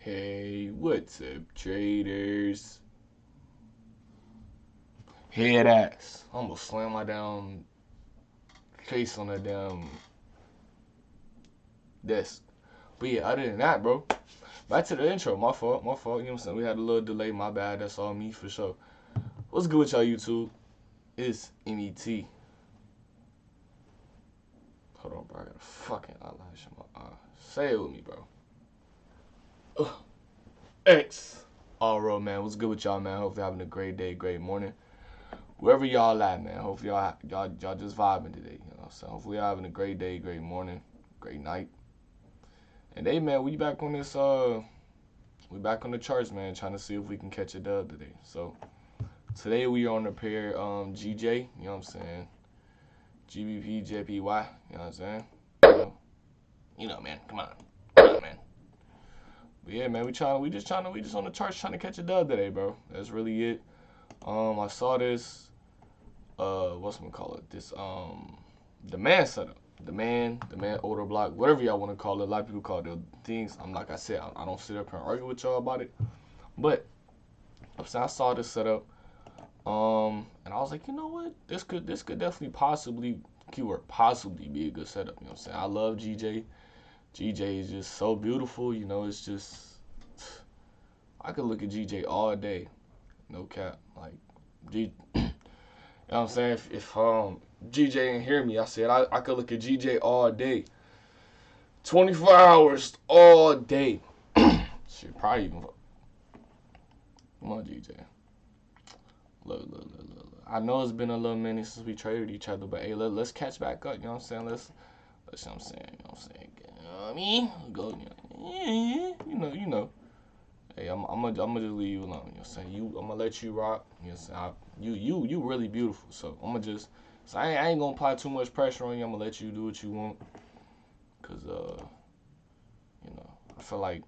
Hey, what's up, traders? Head ass. I almost slammed my damn face on the damn desk. But yeah, other than that, bro, back to the intro. My fault, my fault. You know what I'm saying? We had a little delay. My bad. That's all me for sure. What's good with y'all, YouTube? It's MET. Hold on, bro. I got a fucking eyelash in my eye. Say it with me, bro. X. All right, man. What's good with y'all, man? Hope you're having a great day, great morning. Wherever y'all at, man. Hopefully y'all just vibing today. You know, so hopefully y'all having a great day, great morning, great night. And hey, man, we back on this. We back on the charts, man. Trying to see if we can catch a dub today. So today we are on the pair GJ. You know what I'm saying? Gbpjpy. You know what I'm saying? You know, man. Come on, man. But yeah, man, we just on the charts trying to catch a dub today, bro. That's really it. I saw this this demand setup, demand order block, whatever y'all want to call it. A lot of people call it things. I'm like I said, I don't sit up here and argue with y'all about it, but I saw this setup, and I was like, you know what, this could definitely possibly be a good setup. You know what I'm saying? I love GJ. GJ is just so beautiful. You know, it's just, I could look at GJ all day, no cap. Like G. You know what I'm saying? If GJ didn't hear me, I said I could look at GJ all day. 24 hours all day. Shit, probably even. Come on, GJ. Look. I know it's been a little minute since we traded each other, but hey, let's catch back up. You know what I'm saying? Let's you know what I'm saying? You know what I'm saying? You know what I mean? Go, you know. Hey, I'm gonna just leave you alone. You know what I'm saying? I'm gonna let you rock. You know what I'm saying? You really beautiful. So I'm gonna just, so I ain't gonna apply too much pressure on you. I'm gonna let you do what you want. Cause you know, I feel like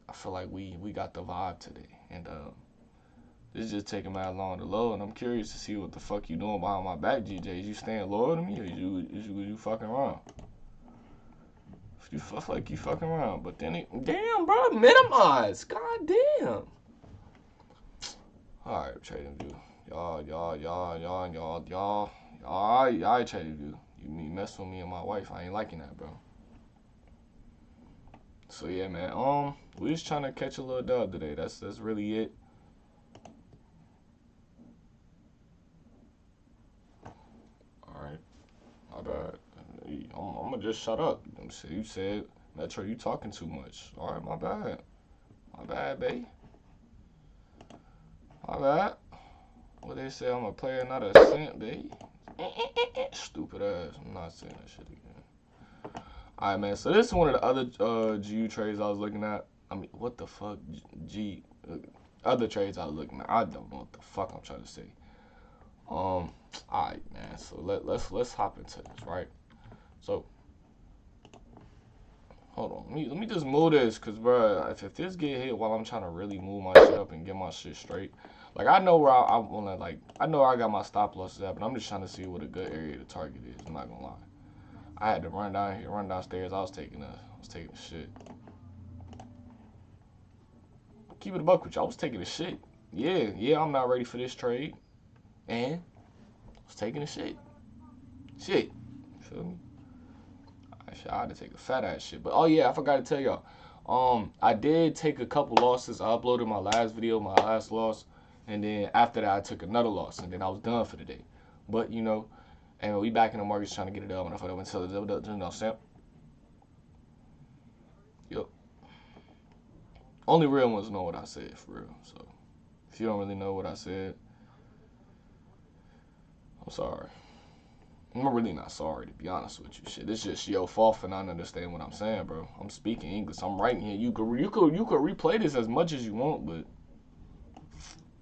we got the vibe today, and this is just taking mad long to load. And I'm curious to see what the fuck you doing behind my back, GJ. Is you staying loyal to me, or you fucking around? You fuck like you fucking around, but then damn, bro, minimize. God damn. All right, trading view. Y'all trading view. You mess with me and my wife. I ain't liking that, bro. So yeah, man. We just trying to catch a little dub today. That's really it. All right, my bad. I'm gonna just shut up. You said Metro, you talking too much. All right, my bad. My bad, babe. My bad. What they say? I'm a player, not a simp, babe. Stupid ass. I'm not saying that shit again. Alright, man. So this is one of the other GU trades I was looking at. I mean, what the fuck? Other trades I was looking at. I don't know what the fuck I'm trying to say. Alright, man. So let's hop into this, right? So hold on. Let me just move this, cause bro, if this get hit while I'm trying to really move my shit up and get my shit straight, like I know where I wanna, like I know where I got my stop losses at, but I'm just trying to see what a good area to target is. I'm not gonna lie. I had to run downstairs. I was taking a shit. Keep it a buck with you. I was taking a shit. Yeah, I'm not ready for this trade. And I was taking a shit. Shit. Feel me? I had to take a fat ass shit. But oh yeah, I forgot to tell y'all. I did take a couple losses. I uploaded my last video, my last loss, and then after that I took another loss, and then I was done for the day. But you know, and we back in the markets trying to get it up, and I thought I went to the Sam. Yep. Only real ones know what I said, for real. So if you don't really know what I said, I'm sorry. I'm really not sorry, to be honest with you. Shit, it's just your fault for not understanding what I'm saying, bro. I'm speaking English. I'm writing here. You could replay this as much as you want, but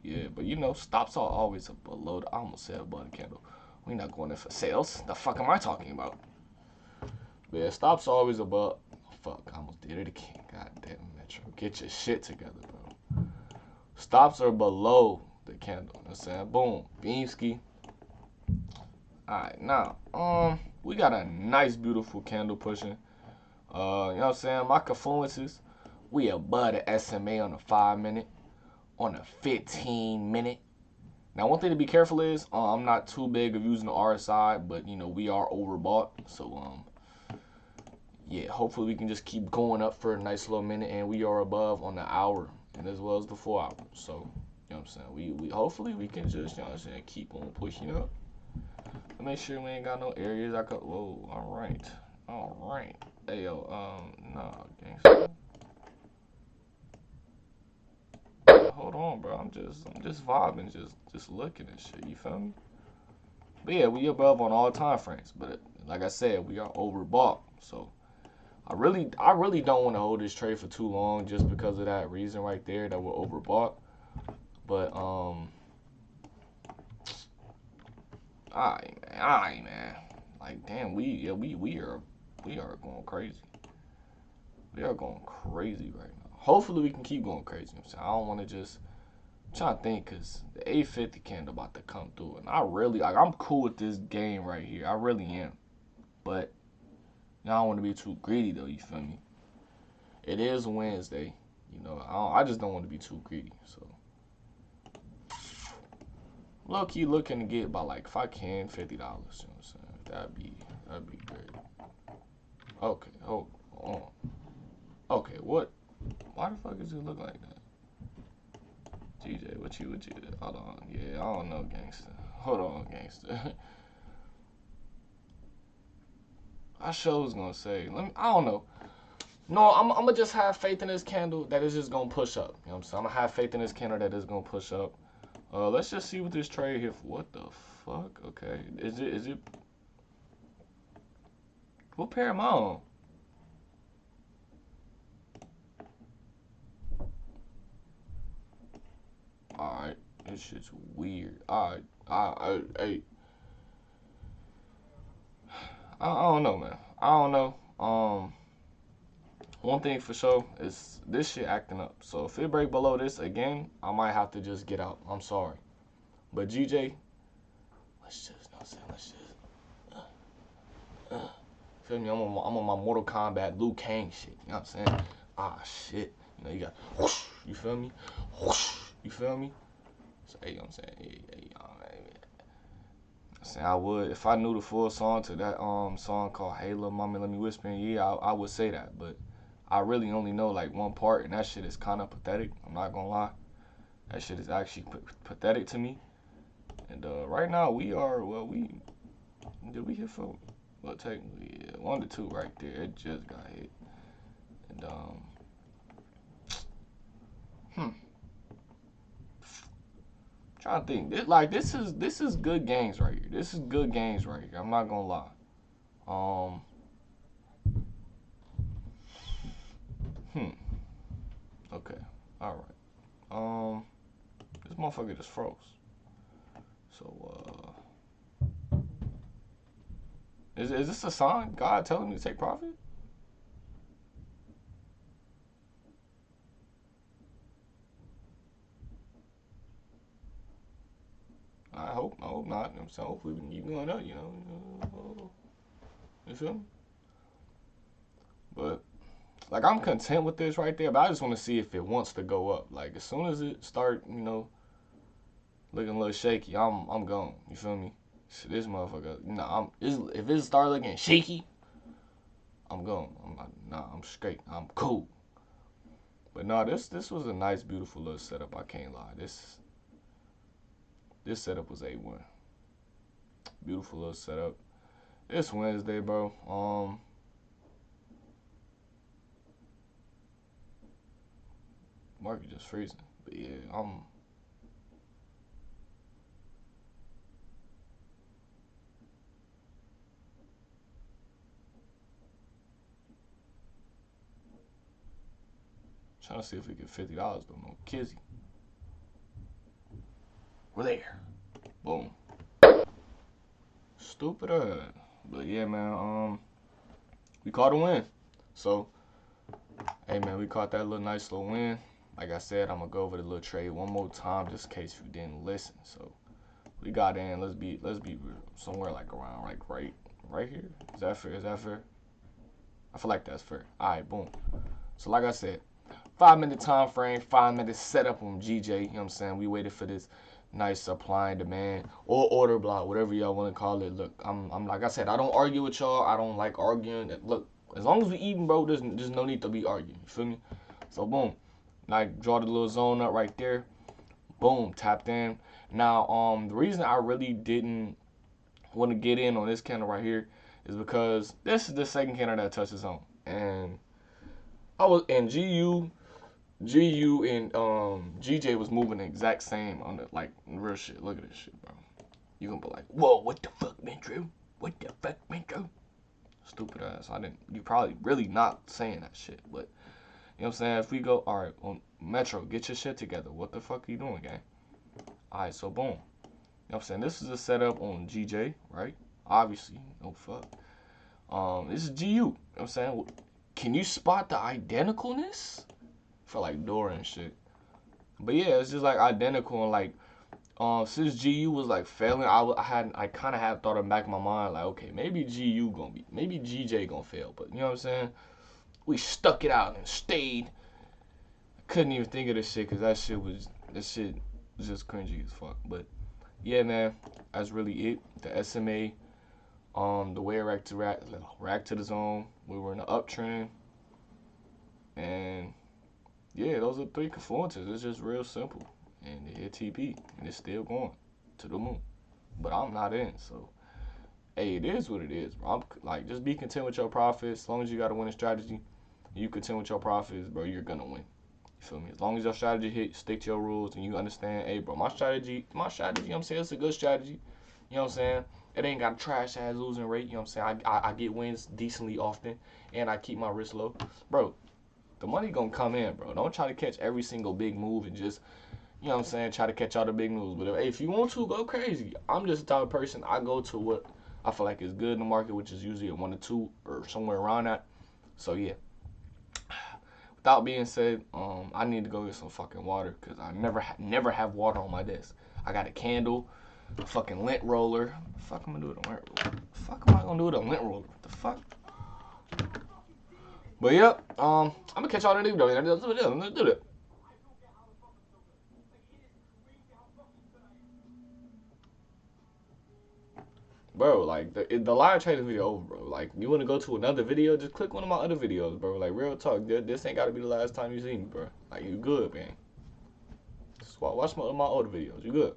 yeah, but you know, stops are always below. I almost said above the candle. We not going in for sales. The fuck am I talking about? But yeah, stops are always above. Fuck, I almost did it again. God damn, Metro, get your shit together, bro. Stops are below the candle. You know what I'm saying? Boom, Beamski. Alright, now, we got a nice, beautiful candle pushing. You know what I'm saying? My confluences We above the SMA on the 5-minute, on the 15-minute. Now, one thing to be careful is I'm not too big of using the RSI, but you know we are overbought. So yeah, hopefully we can just keep going up for a nice little minute, and we are above on the hour and as well as the 4 hour. So you know what I'm saying. We hopefully we can just, you know what I'm saying, keep on pushing up. Make sure we ain't got no areas I could. Whoa, all right. Hey yo, nah, gangster. Hold on, bro. I'm just vibing, just looking at shit. You feel me? But yeah, we above on all time frames. But like I said, we are overbought. So I really don't want to hold this trade for too long, just because of that reason right there, that we're overbought. But alright, man. Like damn, we are going crazy. We are going crazy right now. Hopefully we can keep going crazy. I don't want to just. I'm trying to think, because the 850 candle about to come through, and I'm cool with this game right here. I really am. But I don't want to be too greedy though. You feel me? It is Wednesday. You know, I just don't want to be too greedy. So low key looking to get by, like, if I can, $50. You know what I'm saying? That'd be great. Okay, hold on. Okay, what? Why the fuck does it look like that? GJ, what you? Hold on. Yeah, I don't know, gangster. Hold on, gangster. I sure was gonna say. I don't know. No, I'm gonna just have faith in this candle that is just gonna push up. You know what I'm saying? I'm gonna have faith in this candle that is gonna push up. Let's just see what this trade here for. What the fuck? Okay, is it? What pair am I on? Alright, this shit's weird. Alright, I don't know, man. I don't know. One thing for sure is this shit acting up. So if it break below this again, I might have to just get out. I'm sorry. But GJ, let's just feel me? I'm on my Mortal Kombat Liu Kang shit. You know what I'm saying? Ah, shit. You know, you got whoosh. You feel me? Whoosh. You feel me? So, hey, you know what I'm saying? Hey, I'm saying I would, if I knew the full song to that song called Hey Lil' Mama Let Me Whisper in Your Ear, I would say that. But I really only know like one part, and that shit is kind of pathetic. I'm not gonna lie. That shit is actually pathetic to me. And right now we are, well, did we hit for, well, technically, yeah, 1 to 2 right there. It just got hit. And trying to think. This is good games right here. This is good games right here. I'm not gonna lie. Okay. All right. This motherfucker just froze. So is this a sign? God telling me to take profit? I hope not. You know what I'm saying? Hopefully we can keep going up, you know. You feel me? But like, I'm content with this right there, but I just want to see if it wants to go up. Like, as soon as it start, you know, looking a little shaky, I'm gone. You feel me? So this motherfucker, if it start looking shaky, I'm gone. I'm straight. I'm cool. But no, this was a nice, beautiful little setup. I can't lie. This setup was A1. Beautiful little setup. It's Wednesday, bro. Market just freezing. But yeah, I'm trying to see if we get $50 though. No kizzy. We're there. Boom. Stupid ass. But yeah, man, we caught a win. So, hey man, we caught that little nice little win. Like I said, I'm gonna go over the little trade one more time just in case you didn't listen. So we got in. Let's be somewhere like around like right here. Is that fair? I feel like that's fair. All right, boom. So like I said, 5-minute time frame, 5 minutes setup on GJ. You know what I'm saying? We waited for this nice supply and demand or order block, whatever y'all want to call it. Look, I'm like I said, I don't argue with y'all. I don't like arguing. Look, as long as we eating, bro, there's no need to be arguing. You feel me? So boom, like draw the little zone up right there. Boom, tapped in. Now, the reason I really didn't want to get in on this candle right here is because this is the second candle that touches zone, and I was in GU and GJ was moving the exact same on the like real shit. Look at this shit, bro. You gonna be like, whoa, what the fuck, man, Drew? What the fuck, man, Drew? Stupid ass. You probably really not saying that shit, but you know what I'm saying? If we go, all right, on Metro, get your shit together. What the fuck are you doing, gang? All right, so boom. You know what I'm saying? This is a setup on GJ, right? Obviously, no fuck. This is GU. You know what I'm saying? Can you spot the identicalness? For like Dora and shit. But yeah, it's just like identical, and like since GU was like failing, I kind of had thought in the back of my mind like, okay, maybe maybe GJ gonna fail, but you know what I'm saying? We stuck it out and stayed. Couldn't even think of this shit because that shit was just cringy as fuck. But yeah, man, that's really it. The SMA, the way it racked to the zone. We were in the uptrend, and yeah, those are 3 confluences. It's just real simple. And it hit TP. And it's still going to the moon. But I'm not in, so hey, it is what it is, bro. I'm like, just be content with your profits. As long as you got a winning strategy, you content with your profits, bro, you're gonna win. You feel me? As long as your strategy hit, stick to your rules, and you understand, hey, bro, my strategy, you know what I'm saying? It's a good strategy. You know what I'm saying? It ain't got a trash ass losing rate. You know what I'm saying? I get wins decently often, and I keep my risk low. Bro, the money gonna come in, bro. Don't try to catch every single big move and just, you know what I'm saying, try to catch all the big moves. But if you want to, go crazy. I'm just the type of person, I go to what I feel like is good in the market, which is usually a 1 or 2 or somewhere around that. So yeah. Without being said, I need to go get some fucking water because I never have water on my desk. I got a candle, a fucking lint roller. The fuck am I gonna do with a lint roller? The fuck am I gonna do with a lint roller? What the fuck? But yep, I'm gonna catch y'all in the video. Let's do it. Bro, like the live trading video over, bro. Like, you wanna go to another video? Just click one of my other videos, bro. Like, real talk. This ain't gotta be the last time you see me, bro. Like, you good, man. Just watch my older videos. You good.